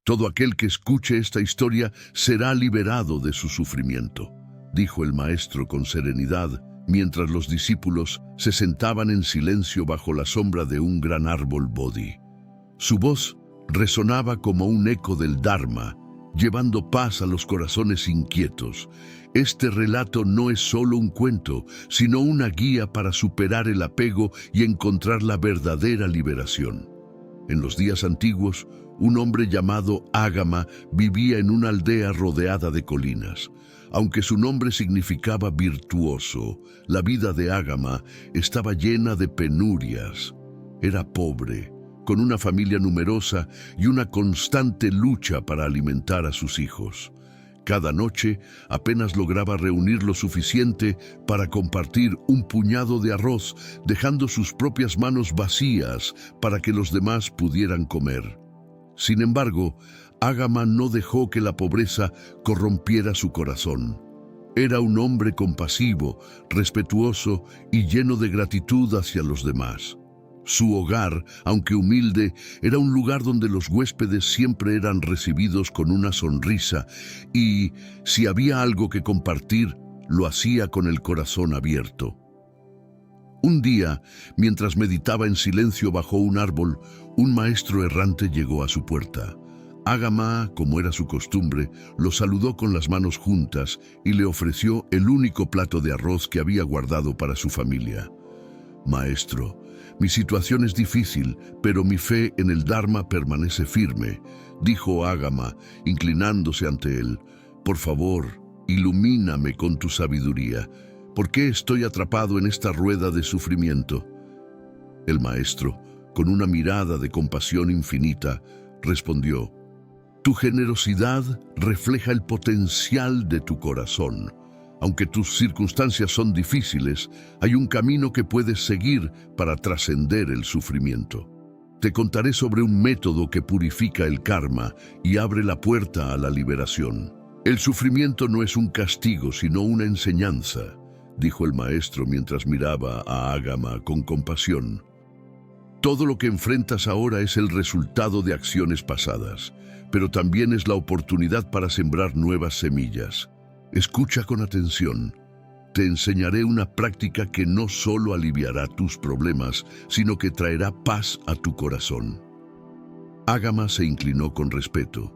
Todo aquel que escuche esta historia será liberado de su sufrimiento, dijo el maestro con serenidad, mientras los discípulos se sentaban en silencio bajo la sombra de un gran árbol bodhi. Su voz resonaba como un eco del Dharma, llevando paz a los corazones inquietos. Este relato no es solo un cuento, sino una guía para superar el apego y encontrar la verdadera liberación. En los días antiguos, un hombre llamado Agama vivía en una aldea rodeada de colinas. Aunque su nombre significaba virtuoso, la vida de Agama estaba llena de penurias. Era pobre, con una familia numerosa y una constante lucha para alimentar a sus hijos. Cada noche apenas lograba reunir lo suficiente para compartir un puñado de arroz, dejando sus propias manos vacías para que los demás pudieran comer. Sin embargo, Agama no dejó que la pobreza corrompiera su corazón. Era un hombre compasivo, respetuoso y lleno de gratitud hacia los demás. Su hogar, aunque humilde, era un lugar donde los huéspedes siempre eran recibidos con una sonrisa y, si había algo que compartir, lo hacía con el corazón abierto. Un día, mientras meditaba en silencio bajo un árbol, un maestro errante llegó a su puerta. Agama, como era su costumbre, lo saludó con las manos juntas y le ofreció el único plato de arroz que había guardado para su familia. «Maestro, mi situación es difícil, pero mi fe en el Dharma permanece firme», dijo Agama, inclinándose ante él. «Por favor, ilumíname con tu sabiduría. ¿Por qué estoy atrapado en esta rueda de sufrimiento?» El maestro, con una mirada de compasión infinita, respondió: «Tu generosidad refleja el potencial de tu corazón. Aunque tus circunstancias son difíciles, hay un camino que puedes seguir para trascender el sufrimiento. Te contaré sobre un método que purifica el karma y abre la puerta a la liberación. El sufrimiento no es un castigo, sino una enseñanza», dijo el maestro mientras miraba a Agama con compasión. «Todo lo que enfrentas ahora es el resultado de acciones pasadas, pero también es la oportunidad para sembrar nuevas semillas. Escucha con atención. Te enseñaré una práctica que no solo aliviará tus problemas, sino que traerá paz a tu corazón». Agama se inclinó con respeto.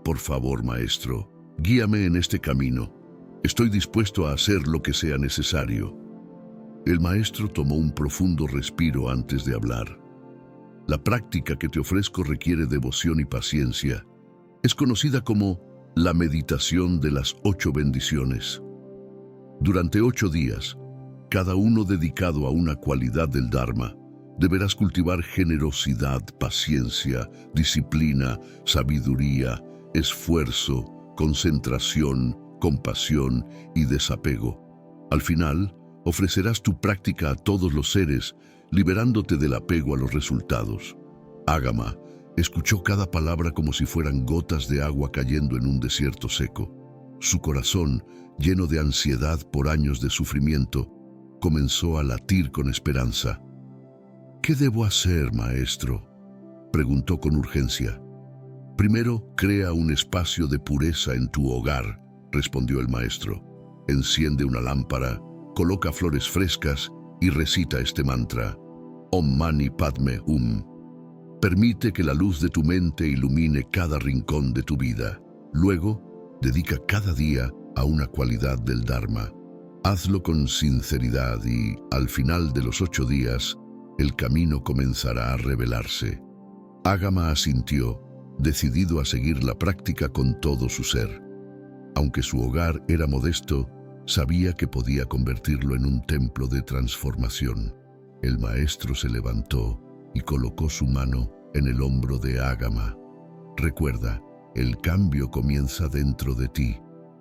«Por favor, maestro, guíame en este camino. Estoy dispuesto a hacer lo que sea necesario». El maestro tomó un profundo respiro antes de hablar. «La práctica que te ofrezco requiere devoción y paciencia. Es conocida como la meditación de las 8 bendiciones. Durante 8 días, cada uno dedicado a una cualidad del Dharma, deberás cultivar generosidad, paciencia, disciplina, sabiduría, esfuerzo, concentración, compasión y desapego. Al final, ofrecerás tu práctica a todos los seres, liberándote del apego a los resultados». Agama escuchó cada palabra como si fueran gotas de agua cayendo en un desierto seco. Su corazón, lleno de ansiedad por años de sufrimiento, comenzó a latir con esperanza. «¿Qué debo hacer, maestro?», preguntó con urgencia. «Primero, crea un espacio de pureza en tu hogar», respondió el maestro. «Enciende una lámpara, coloca flores frescas y recita este mantra: Om Mani Padme Hum. Permite que la luz de tu mente ilumine cada rincón de tu vida. Luego, dedica cada día a una cualidad del Dharma. Hazlo con sinceridad y, al final de los 8 días, el camino comenzará a revelarse». Agama asintió, decidido a seguir la práctica con todo su ser. Aunque su hogar era modesto, sabía que podía convertirlo en un templo de transformación. El maestro se levantó y colocó su mano en el hombro de Agama. «Recuerda, el cambio comienza dentro de ti.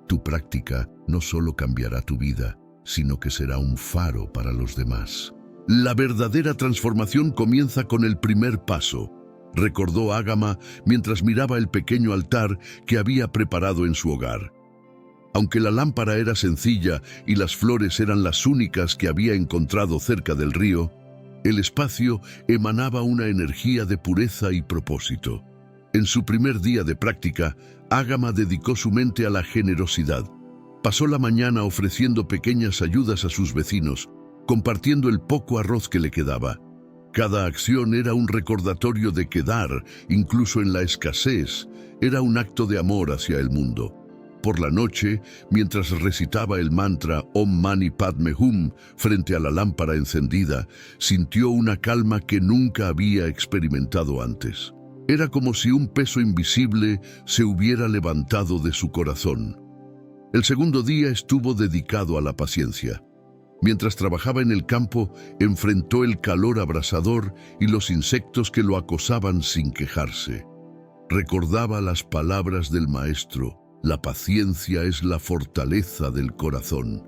Tu práctica no solo cambiará tu vida, sino que será un faro para los demás». «La verdadera transformación comienza con el primer paso», recordó Agama mientras miraba el pequeño altar que había preparado en su hogar. Aunque la lámpara era sencilla y las flores eran las únicas que había encontrado cerca del río, el espacio emanaba una energía de pureza y propósito. En su primer día de práctica, Ágama dedicó su mente a la generosidad. Pasó la mañana ofreciendo pequeñas ayudas a sus vecinos, compartiendo el poco arroz que le quedaba. Cada acción era un recordatorio de que dar, incluso en la escasez, era un acto de amor hacia el mundo. Por la noche, mientras recitaba el mantra Om Mani Padme Hum frente a la lámpara encendida, sintió una calma que nunca había experimentado antes. Era como si un peso invisible se hubiera levantado de su corazón. El segundo día estuvo dedicado a la paciencia. Mientras trabajaba en el campo, enfrentó el calor abrasador y los insectos que lo acosaban sin quejarse. Recordaba las palabras del maestro: la paciencia es la fortaleza del corazón.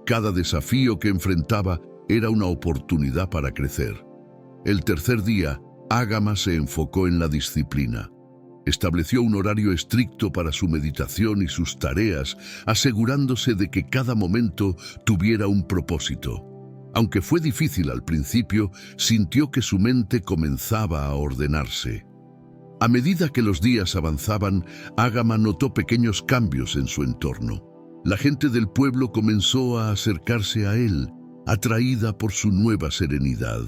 Cada desafío que enfrentaba era una oportunidad para crecer. El tercer día, Ágama se enfocó en la disciplina. Estableció un horario estricto para su meditación y sus tareas, asegurándose de que cada momento tuviera un propósito. Aunque fue difícil al principio, sintió que su mente comenzaba a ordenarse. A medida que los días avanzaban, Ágama notó pequeños cambios en su entorno. La gente del pueblo comenzó a acercarse a él, atraída por su nueva serenidad.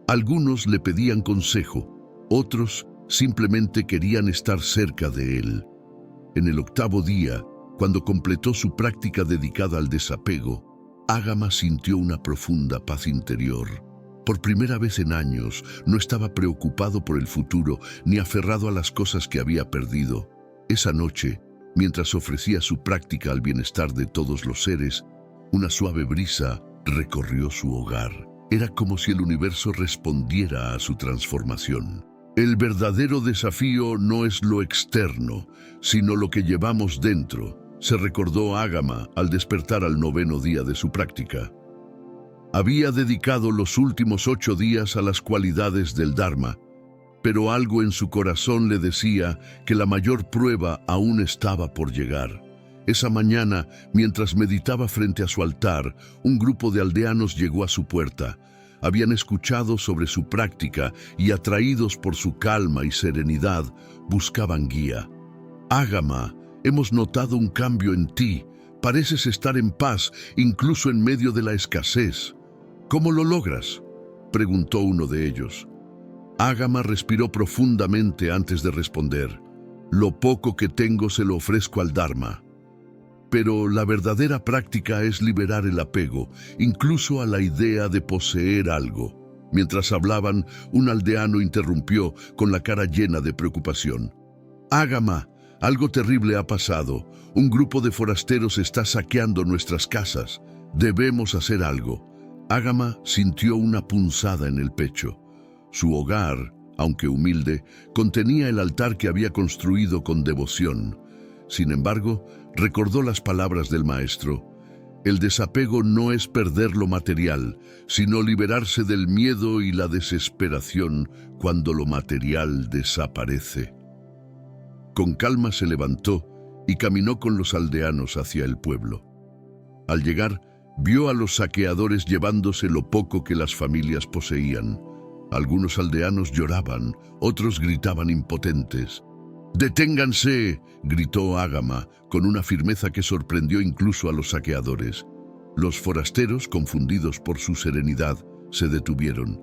Algunos le pedían consejo, otros simplemente querían estar cerca de él. En el octavo día, cuando completó su práctica dedicada al desapego, Ágama sintió una profunda paz interior. Por primera vez en años, no estaba preocupado por el futuro ni aferrado a las cosas que había perdido. Esa noche, mientras ofrecía su práctica al bienestar de todos los seres, una suave brisa recorrió su hogar. Era como si el universo respondiera a su transformación. El verdadero desafío no es lo externo, sino lo que llevamos dentro, se recordó Ágama al despertar al noveno día de su práctica. Había dedicado los últimos 8 días a las cualidades del Dharma, pero algo en su corazón le decía que la mayor prueba aún estaba por llegar. Esa mañana, mientras meditaba frente a su altar, un grupo de aldeanos llegó a su puerta. Habían escuchado sobre su práctica y, atraídos por su calma y serenidad, buscaban guía. Ágama, hemos notado un cambio en ti. Pareces estar en paz, incluso en medio de la escasez. ¿Cómo lo logras?, preguntó uno de ellos. Ágama respiró profundamente antes de responder. Lo poco que tengo se lo ofrezco al Dharma. Pero la verdadera práctica es liberar el apego, incluso a la idea de poseer algo. Mientras hablaban, un aldeano interrumpió con la cara llena de preocupación. Ágama, algo terrible ha pasado. Un grupo de forasteros está saqueando nuestras casas. Debemos hacer algo. Ágama sintió una punzada en el pecho. Su hogar, aunque humilde, contenía el altar que había construido con devoción. Sin embargo, recordó las palabras del maestro. El desapego no es perder lo material, sino liberarse del miedo y la desesperación cuando lo material desaparece. Con calma se levantó y caminó con los aldeanos hacia el pueblo. Al llegar, vio a los saqueadores llevándose lo poco que las familias poseían. Algunos aldeanos lloraban, otros gritaban impotentes. «¡Deténganse!», gritó Ágama, con una firmeza que sorprendió incluso a los saqueadores. Los forasteros, confundidos por su serenidad, se detuvieron.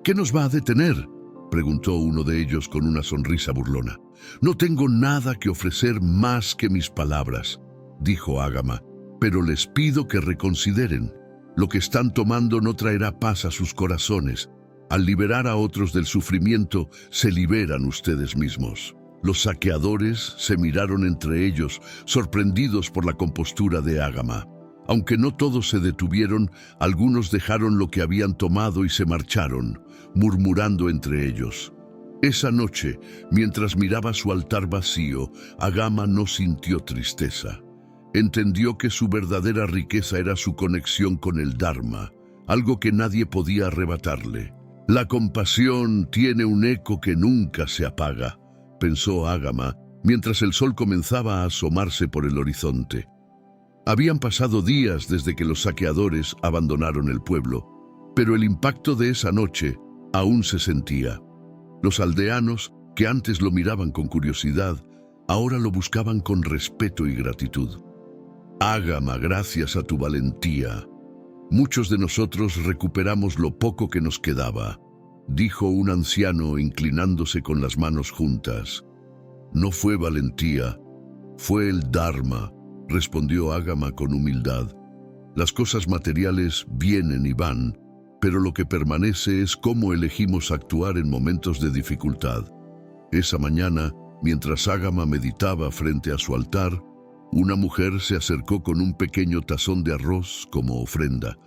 «¿Qué nos va a detener?», preguntó uno de ellos con una sonrisa burlona. «No tengo nada que ofrecer más que mis palabras», dijo Ágama, «pero les pido que reconsideren. Lo que están tomando no traerá paz a sus corazones. Al liberar a otros del sufrimiento, se liberan ustedes mismos». Los saqueadores se miraron entre ellos, sorprendidos por la compostura de Ágama. Aunque no todos se detuvieron, algunos dejaron lo que habían tomado y se marcharon, murmurando entre ellos. Esa noche, mientras miraba su altar vacío, Ágama no sintió tristeza. Entendió que su verdadera riqueza era su conexión con el Dharma, algo que nadie podía arrebatarle. La compasión tiene un eco que nunca se apaga, pensó Ágama, mientras el sol comenzaba a asomarse por el horizonte. Habían pasado días desde que los saqueadores abandonaron el pueblo, pero el impacto de esa noche aún se sentía. Los aldeanos, que antes lo miraban con curiosidad, ahora lo buscaban con respeto y gratitud. Ágama, gracias a tu valentía, muchos de nosotros recuperamos lo poco que nos quedaba, dijo un anciano inclinándose con las manos juntas. No fue valentía, fue el Dharma, respondió Ágama con humildad. Las cosas materiales vienen y van, pero lo que permanece es cómo elegimos actuar en momentos de dificultad. Esa mañana, mientras Ágama meditaba frente a su altar, una mujer se acercó con un pequeño tazón de arroz como ofrenda.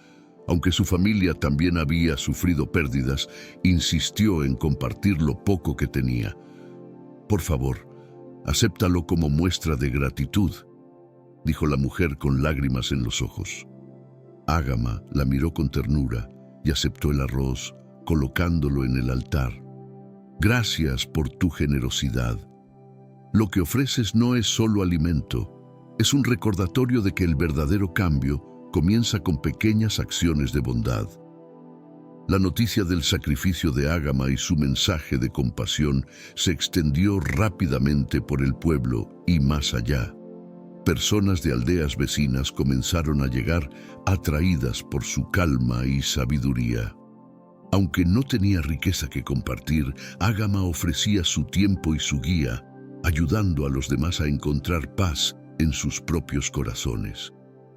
Aunque su familia también había sufrido pérdidas, insistió en compartir lo poco que tenía. Por favor, acéptalo como muestra de gratitud, dijo la mujer con lágrimas en los ojos. Ágama la miró con ternura y aceptó el arroz, colocándolo en el altar. Gracias por tu generosidad. Lo que ofreces no es solo alimento, es un recordatorio de que el verdadero cambio comienza con pequeñas acciones de bondad. La noticia del sacrificio de Ágama y su mensaje de compasión se extendió rápidamente por el pueblo y más allá. Personas de aldeas vecinas comenzaron a llegar atraídas por su calma y sabiduría. Aunque no tenía riqueza que compartir, Ágama ofrecía su tiempo y su guía, ayudando a los demás a encontrar paz en sus propios corazones.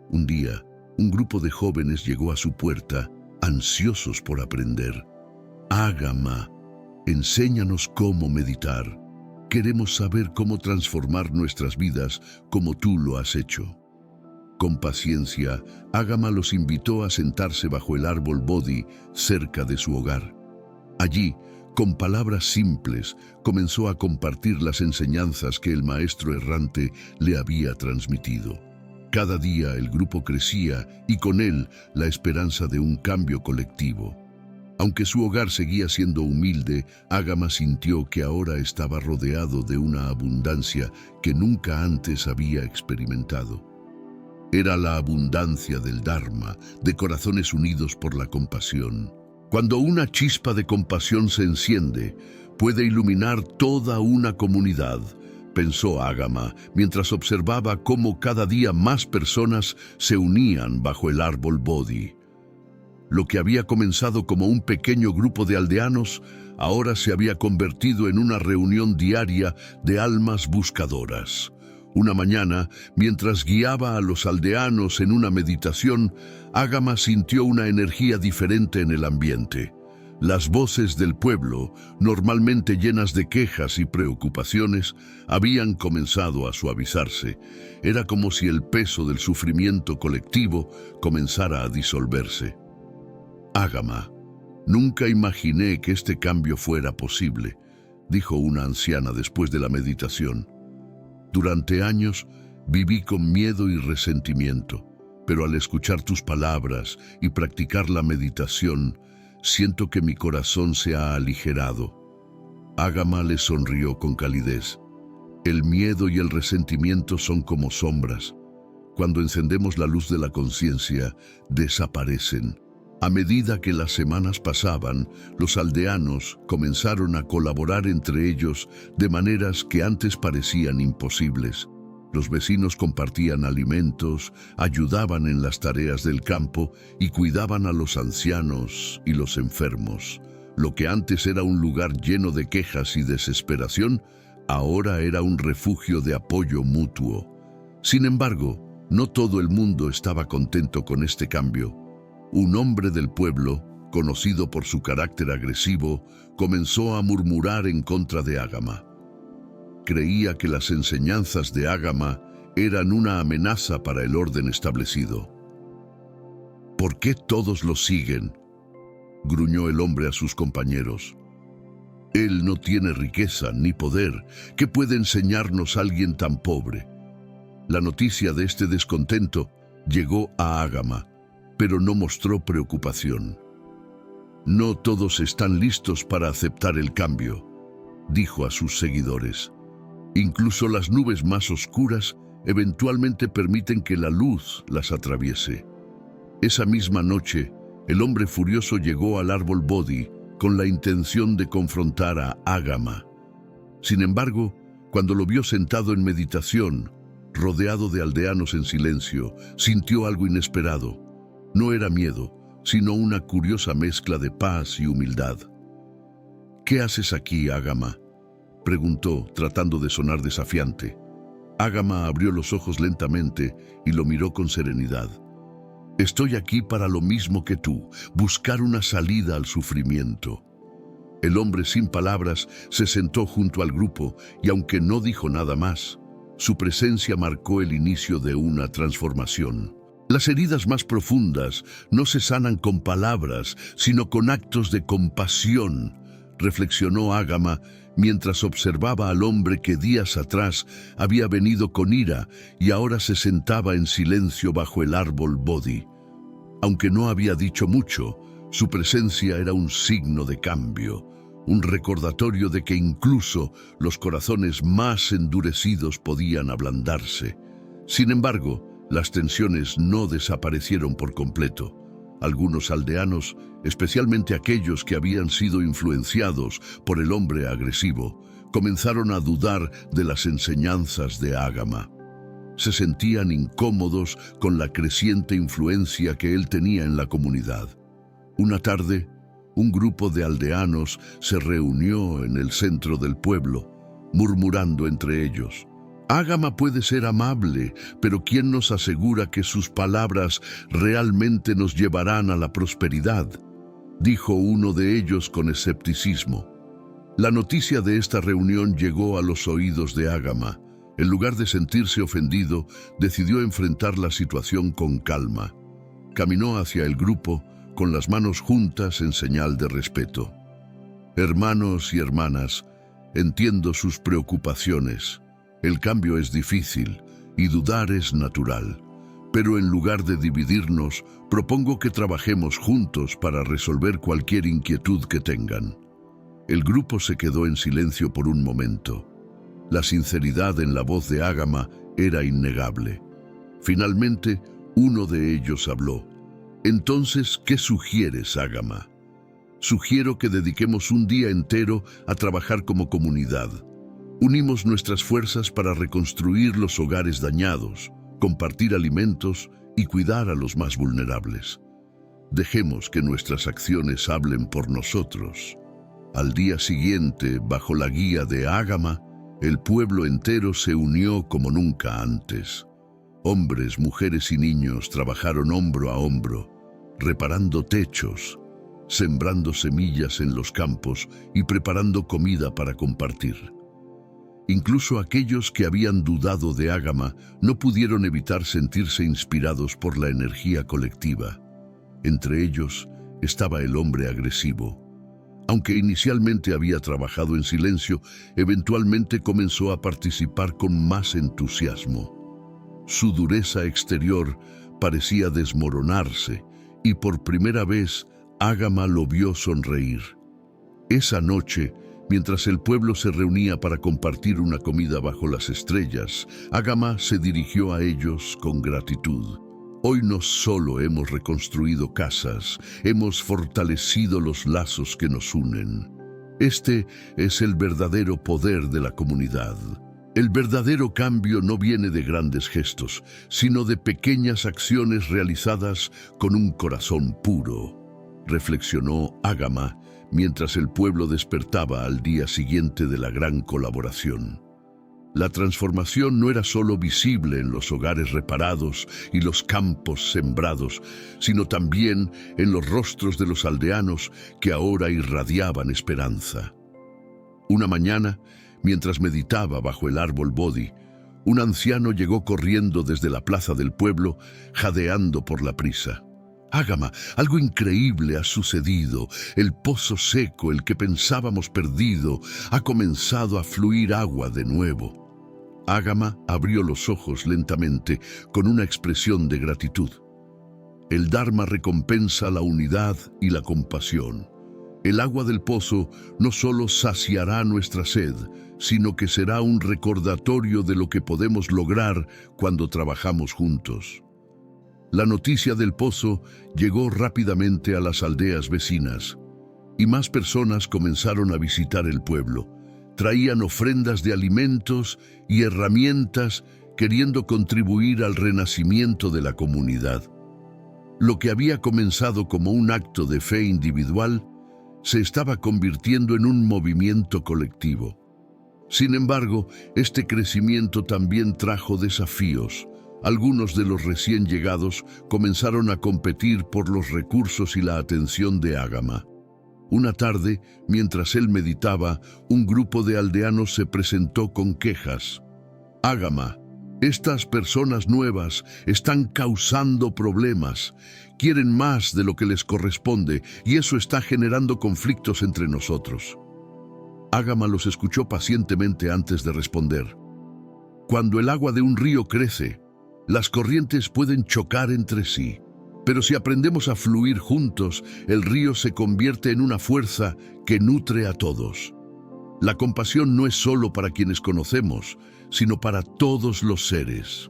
Un día, un grupo de jóvenes llegó a su puerta, ansiosos por aprender. Ágama, enséñanos cómo meditar. Queremos saber cómo transformar nuestras vidas como tú lo has hecho. Con paciencia, Ágama los invitó a sentarse bajo el árbol Bodhi cerca de su hogar. Allí, con palabras simples, comenzó a compartir las enseñanzas que el maestro errante le había transmitido. Cada día el grupo crecía y con él la esperanza de un cambio colectivo. Aunque su hogar seguía siendo humilde, Ágama sintió que ahora estaba rodeado de una abundancia que nunca antes había experimentado. Era la abundancia del Dharma, de corazones unidos por la compasión. Cuando una chispa de compasión se enciende, puede iluminar toda una comunidad, pensó Ágama, mientras observaba cómo cada día más personas se unían bajo el árbol Bodhi. Lo que había comenzado como un pequeño grupo de aldeanos, ahora se había convertido en una reunión diaria de almas buscadoras. Una mañana, mientras guiaba a los aldeanos en una meditación, Ágama sintió una energía diferente en el ambiente. Las voces del pueblo, normalmente llenas de quejas y preocupaciones, habían comenzado a suavizarse. Era como si el peso del sufrimiento colectivo comenzara a disolverse. Ágama, nunca imaginé que este cambio fuera posible, dijo una anciana después de la meditación. Durante años viví con miedo y resentimiento, pero al escuchar tus palabras y practicar la meditación, siento que mi corazón se ha aligerado. Ágama le sonrió con calidez. El miedo y el resentimiento son como sombras. Cuando encendemos la luz de la conciencia, desaparecen. A medida que las semanas pasaban, los aldeanos comenzaron a colaborar entre ellos de maneras que antes parecían imposibles. Los vecinos compartían alimentos, ayudaban en las tareas del campo y cuidaban a los ancianos y los enfermos. Lo que antes era un lugar lleno de quejas y desesperación, ahora era un refugio de apoyo mutuo. Sin embargo, no todo el mundo estaba contento con este cambio. Un hombre del pueblo, conocido por su carácter agresivo, comenzó a murmurar en contra de Ágama. Creía que las enseñanzas de Ágama eran una amenaza para el orden establecido. ¿Por qué todos lo siguen?, gruñó el hombre a sus compañeros. Él no tiene riqueza ni poder. ¿Qué puede enseñarnos alguien tan pobre? La noticia de este descontento llegó a Ágama, pero no mostró preocupación. No todos están listos para aceptar el cambio, dijo a sus seguidores. Incluso las nubes más oscuras eventualmente permiten que la luz las atraviese. Esa misma noche, el hombre furioso llegó al árbol Bodhi con la intención de confrontar a Ágama. Sin embargo, cuando lo vio sentado en meditación, rodeado de aldeanos en silencio, sintió algo inesperado. No era miedo, sino una curiosa mezcla de paz y humildad. «¿Qué haces aquí, Ágama?», preguntó, tratando de sonar desafiante. Ágama abrió los ojos lentamente y lo miró con serenidad. «Estoy aquí para lo mismo que tú, buscar una salida al sufrimiento». El hombre sin palabras se sentó junto al grupo y aunque no dijo nada más, su presencia marcó el inicio de una transformación. Las heridas más profundas no se sanan con palabras, sino con actos de compasión, reflexionó Ágama mientras observaba al hombre que días atrás había venido con ira y ahora se sentaba en silencio bajo el árbol Bodhi. Aunque no había dicho mucho, su presencia era un signo de cambio, un recordatorio de que incluso los corazones más endurecidos podían ablandarse. Sin embargo, las tensiones no desaparecieron por completo. Algunos aldeanos, especialmente aquellos que habían sido influenciados por el hombre agresivo, comenzaron a dudar de las enseñanzas de Ágama. Se sentían incómodos con la creciente influencia que él tenía en la comunidad. Una tarde, un grupo de aldeanos se reunió en el centro del pueblo, murmurando entre ellos: «Ágama puede ser amable, pero ¿quién nos asegura que sus palabras realmente nos llevarán a la prosperidad?», dijo uno de ellos con escepticismo. La noticia de esta reunión llegó a los oídos de Ágama. En lugar de sentirse ofendido, decidió enfrentar la situación con calma. Caminó hacia el grupo con las manos juntas en señal de respeto. «Hermanos y hermanas, entiendo sus preocupaciones. El cambio es difícil y dudar es natural, pero en lugar de dividirnos, propongo que trabajemos juntos para resolver cualquier inquietud que tengan». El grupo se quedó en silencio por un momento. La sinceridad en la voz de Ágama era innegable. Finalmente, uno de ellos habló. «Entonces, ¿qué sugieres, Ágama?». «Sugiero que dediquemos un día entero a trabajar como comunidad. Unimos nuestras fuerzas para reconstruir los hogares dañados, compartir alimentos y cuidar a los más vulnerables. Dejemos que nuestras acciones hablen por nosotros». Al día siguiente, bajo la guía de Ágama, el pueblo entero se unió como nunca antes. Hombres, mujeres y niños trabajaron hombro a hombro, reparando techos, sembrando semillas en los campos y preparando comida para compartir. Incluso aquellos que habían dudado de Ágama no pudieron evitar sentirse inspirados por la energía colectiva. Entre ellos estaba el hombre agresivo. Aunque inicialmente había trabajado en silencio, eventualmente comenzó a participar con más entusiasmo. Su dureza exterior parecía desmoronarse y por primera vez Ágama lo vio sonreír. Esa noche, mientras el pueblo se reunía para compartir una comida bajo las estrellas, Ágama se dirigió a ellos con gratitud. «Hoy no solo hemos reconstruido casas, hemos fortalecido los lazos que nos unen. Este es el verdadero poder de la comunidad. El verdadero cambio no viene de grandes gestos, sino de pequeñas acciones realizadas con un corazón puro», reflexionó Ágama mientras el pueblo despertaba al día siguiente de la gran colaboración. La transformación no era solo visible en los hogares reparados y los campos sembrados, sino también en los rostros de los aldeanos que ahora irradiaban esperanza. Una mañana, mientras meditaba bajo el árbol Bodhi, un anciano llegó corriendo desde la plaza del pueblo, jadeando por la prisa. «Ágama, algo increíble ha sucedido. El pozo seco, el que pensábamos perdido, ha comenzado a fluir agua de nuevo». Ágama abrió los ojos lentamente, con una expresión de gratitud. El Dharma recompensa la unidad y la compasión. El agua del pozo no solo saciará nuestra sed, sino que será un recordatorio de lo que podemos lograr cuando trabajamos juntos. La noticia del pozo llegó rápidamente a las aldeas vecinas, y más personas comenzaron a visitar el pueblo, Traían ofrendas de alimentos y herramientas queriendo contribuir al renacimiento de la comunidad. Lo que había comenzado como un acto de fe individual se estaba convirtiendo en un movimiento colectivo. Sin embargo, este crecimiento también trajo desafíos. Algunos de los recién llegados comenzaron a competir por los recursos y la atención de Ágama. Una tarde, mientras él meditaba, un grupo de aldeanos se presentó con quejas. Ágama, estas personas nuevas están causando problemas, quieren más de lo que les corresponde y eso está generando conflictos entre nosotros. Ágama los escuchó pacientemente antes de responder. Cuando el agua de un río crece, las corrientes pueden chocar entre sí, pero si aprendemos a fluir juntos, el río se convierte en una fuerza que nutre a todos. La compasión no es solo para quienes conocemos, sino para todos los seres.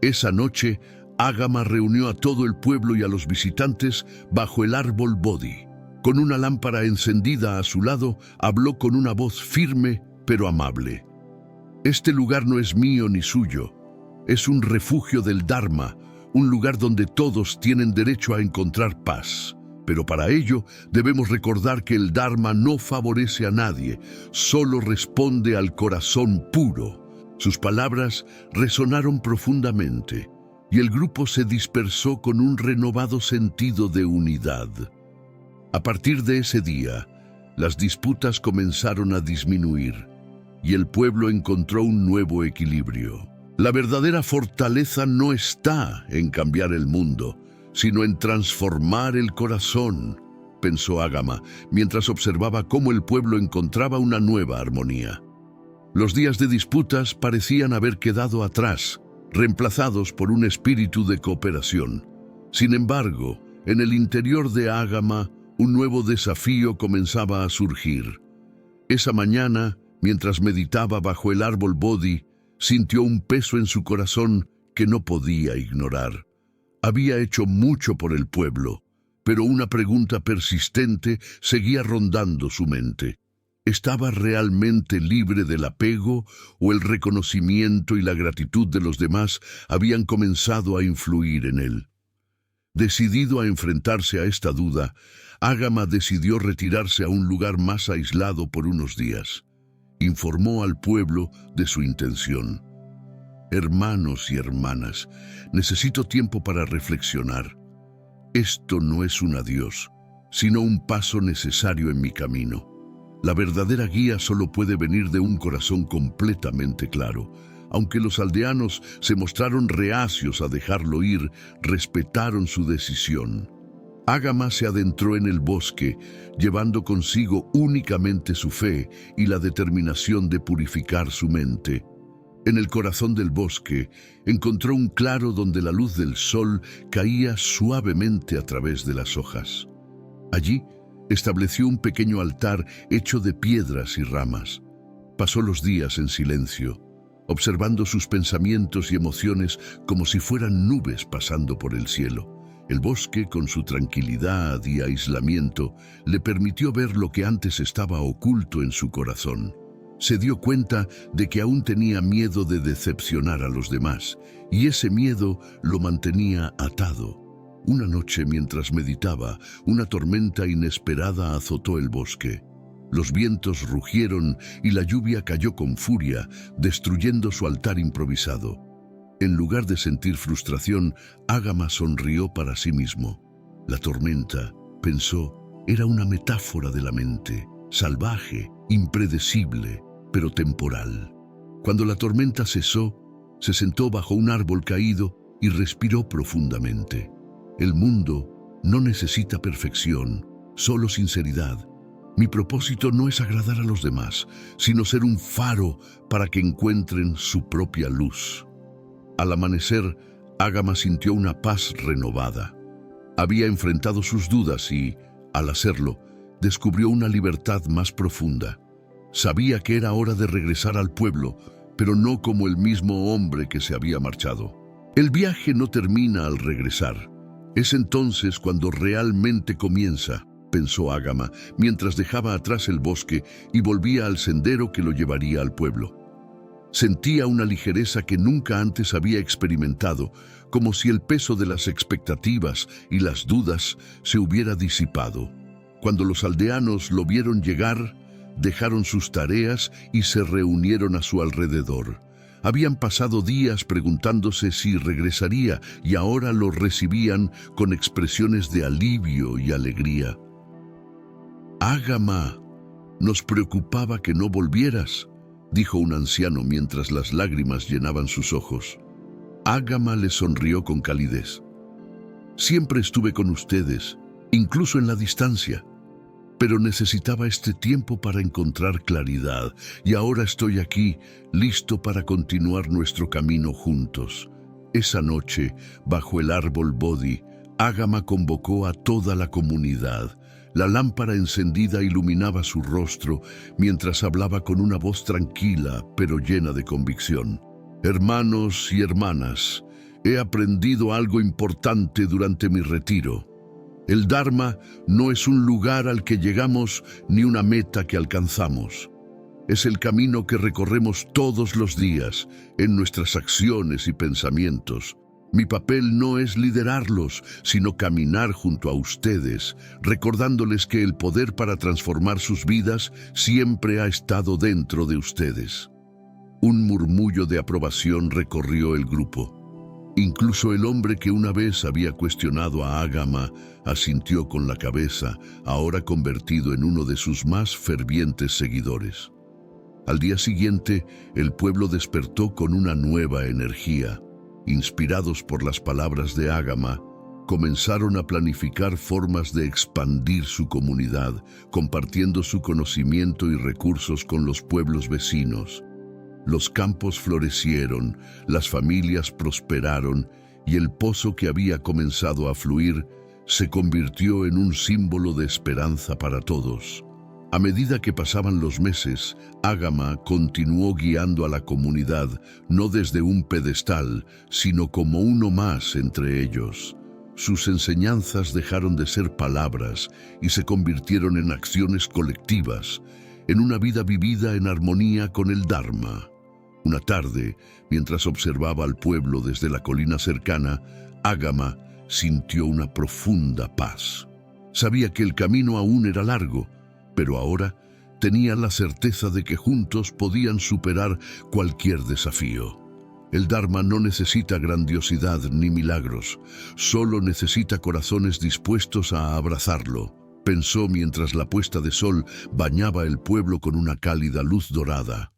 Esa noche, Ágama reunió a todo el pueblo y a los visitantes bajo el árbol Bodhi. Con una lámpara encendida a su lado, habló con una voz firme pero amable. Este lugar no es mío ni suyo. Es un refugio del Dharma, un lugar donde todos tienen derecho a encontrar paz. Pero para ello debemos recordar que el Dharma no favorece a nadie, solo responde al corazón puro. Sus palabras resonaron profundamente y el grupo se dispersó con un renovado sentido de unidad. A partir de ese día, las disputas comenzaron a disminuir y el pueblo encontró un nuevo equilibrio. La verdadera fortaleza no está en cambiar el mundo, sino en transformar el corazón, pensó Ágama, mientras observaba cómo el pueblo encontraba una nueva armonía. Los días de disputas parecían haber quedado atrás, reemplazados por un espíritu de cooperación. Sin embargo, en el interior de Ágama, un nuevo desafío comenzaba a surgir. Esa mañana, mientras meditaba bajo el árbol Bodhi, sintió un peso en su corazón que no podía ignorar. Había hecho mucho por el pueblo, pero una pregunta persistente seguía rondando su mente. ¿Estaba realmente libre del apego o el reconocimiento y la gratitud de los demás habían comenzado a influir en él? Decidido a enfrentarse a esta duda, Ágama decidió retirarse a un lugar más aislado por unos días. Informó al pueblo de su intención. Hermanos y hermanas, necesito tiempo para reflexionar. Esto no es un adiós, sino un paso necesario en mi camino. La verdadera guía solo puede venir de un corazón completamente claro. Aunque los aldeanos se mostraron reacios a dejarlo ir, respetaron su decisión. Ágama se adentró en el bosque, llevando consigo únicamente su fe y la determinación de purificar su mente. En el corazón del bosque encontró un claro donde la luz del sol caía suavemente a través de las hojas. Allí estableció un pequeño altar hecho de piedras y ramas. Pasó los días en silencio, observando sus pensamientos y emociones como si fueran nubes pasando por el cielo. El bosque, con su tranquilidad y aislamiento, le permitió ver lo que antes estaba oculto en su corazón. Se dio cuenta de que aún tenía miedo de decepcionar a los demás, y ese miedo lo mantenía atado. Una noche, mientras meditaba, una tormenta inesperada azotó el bosque. Los vientos rugieron y la lluvia cayó con furia, destruyendo su altar improvisado. En lugar de sentir frustración, Ágama sonrió para sí mismo. La tormenta, pensó, era una metáfora de la mente, salvaje, impredecible, pero temporal. Cuando la tormenta cesó, se sentó bajo un árbol caído y respiró profundamente. El mundo no necesita perfección, solo sinceridad. Mi propósito no es agradar a los demás, sino ser un faro para que encuentren su propia luz. Al amanecer, Ágama sintió una paz renovada. Había enfrentado sus dudas y, al hacerlo, descubrió una libertad más profunda. Sabía que era hora de regresar al pueblo, pero no como el mismo hombre que se había marchado. El viaje no termina al regresar. Es entonces cuando realmente comienza. pensó Ágama, mientras dejaba atrás el bosque y volvía al sendero que lo llevaría al pueblo. Sentía una ligereza que nunca antes había experimentado, como si el peso de las expectativas y las dudas se hubiera disipado. Cuando los aldeanos lo vieron llegar, dejaron sus tareas y se reunieron a su alrededor. Habían pasado días preguntándose si regresaría y ahora lo recibían con expresiones de alivio y alegría. «Ágama, nos preocupaba que no volvieras», dijo un anciano mientras las lágrimas llenaban sus ojos. Ágama le sonrió con calidez. «Siempre estuve con ustedes, incluso en la distancia. Pero necesitaba este tiempo para encontrar claridad, y ahora estoy aquí, listo para continuar nuestro camino juntos». Esa noche, bajo el árbol Bodhi, Ágama convocó a toda la comunidad. La lámpara encendida iluminaba su rostro mientras hablaba con una voz tranquila pero llena de convicción. «Hermanos y hermanas, he aprendido algo importante durante mi retiro. El Dharma no es un lugar al que llegamos ni una meta que alcanzamos. Es el camino que recorremos todos los días, en nuestras acciones y pensamientos. Mi papel no es liderarlos, sino caminar junto a ustedes, recordándoles que el poder para transformar sus vidas siempre ha estado dentro de ustedes». Un murmullo de aprobación recorrió el grupo. Incluso el hombre que una vez había cuestionado a Ágama asintió con la cabeza, ahora convertido en uno de sus más fervientes seguidores. Al día siguiente, el pueblo despertó con una nueva energía. Inspirados por las palabras de Ágama, comenzaron a planificar formas de expandir su comunidad, compartiendo su conocimiento y recursos con los pueblos vecinos. Los campos florecieron, las familias prosperaron y el pozo que había comenzado a fluir se convirtió en un símbolo de esperanza para todos. A medida que pasaban los meses, Ágama continuó guiando a la comunidad, no desde un pedestal, sino como uno más entre ellos. Sus enseñanzas dejaron de ser palabras y se convirtieron en acciones colectivas, en una vida vivida en armonía con el Dharma. Una tarde, mientras observaba al pueblo desde la colina cercana, Ágama sintió una profunda paz. Sabía que el camino aún era largo, pero ahora tenía la certeza de que juntos podían superar cualquier desafío. El Dharma no necesita grandiosidad ni milagros, solo necesita corazones dispuestos a abrazarlo, pensó mientras la puesta de sol bañaba el pueblo con una cálida luz dorada.